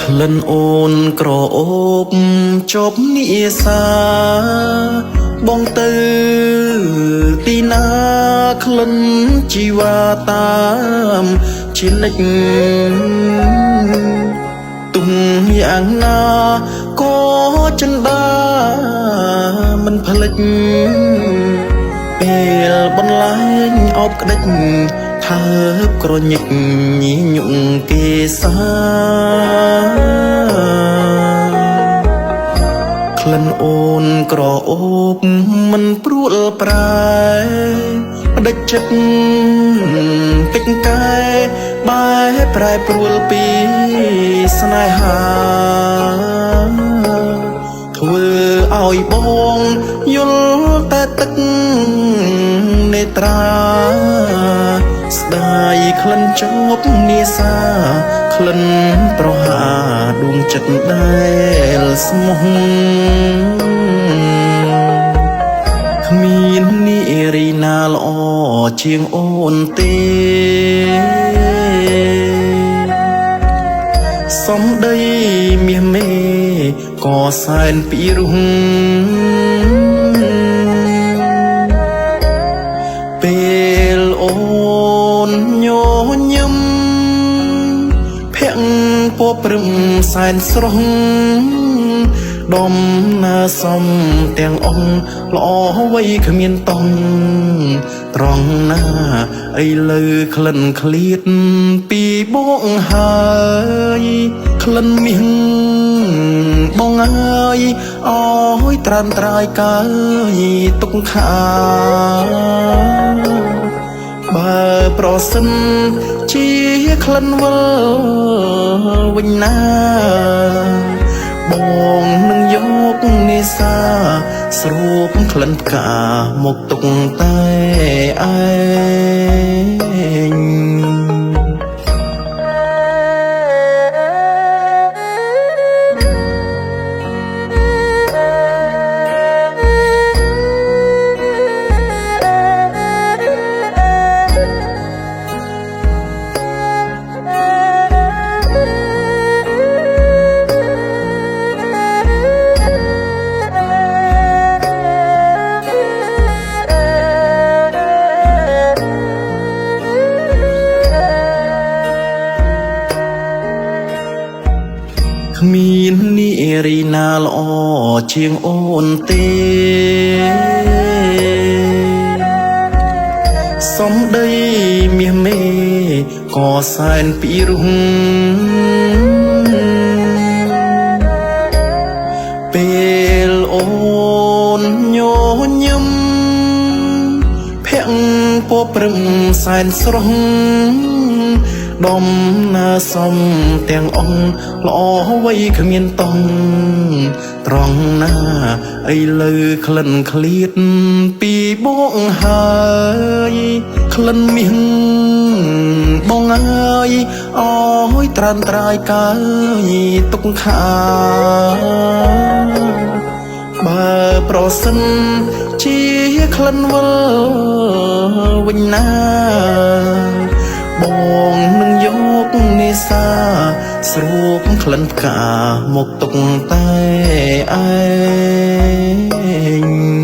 ក្លិនអូនក្រអូបជប់និសាបងទៅទីណាក្លិនជីវ៉ាតាមជានិច្ចទុំយ៉ាងណាក៏ចិនដាមិនផ្លិចពេលបន្លែងអបក្តិចថើបក្រញិចញីញុងគេសាក្លិនអូនក្រអូបមិនព្រួលប្រែផ្ដិចចិត្តតិចកែបែប្រែព្រួលពីស្នេហាធ្វើឲ្យបងយល់តែទឹកនេត្រាស្ដាយក្លិនជប់នេសាក្លិនប្រហាដួងចិត្តដែលស្មោះគ្មាននារីណាល្អជាងអូនទេសំដីមាសមេក៏សែនពីរុងពេលអូនញញឹមភ័ក្រពព្រឹមសែនស្រស់ដំណើរសំទាំងអស់ល្អវ័យគ្មានតង់ត្រង់ណាអីលើក្លិនឃ្លៀតពីបងហើយក្លិនមាសបងអើយអើយត្រានត្រាយកាយទុកខាបើប្រសិនជាក្លិនវិលវិញណាបងនឹងយកនេសាស្រូបក្លិនផ្កាមកទុកតែឯងគ្មាននារីណាល្អជាងអូនទេសំដីមាសមេក៏សែនពីរុងពេលអូនញញឹមភ័ក្រពព្រឹមសែនស្រស់ដំណើរសំទាំងអស់ល្អវ័យគ្មានតង់ត្រង់ណាអីលើក្លិនឃ្លៀតពីបងហើយក្លិនមាសបងអើយអើយត្រានត្រាយកាយទុកខាបើប្រសិនជាក្លិនវិលវិញណាបងនឹងយកនេសាស្រូបក្លិនផ្កាមកទុកតែឯង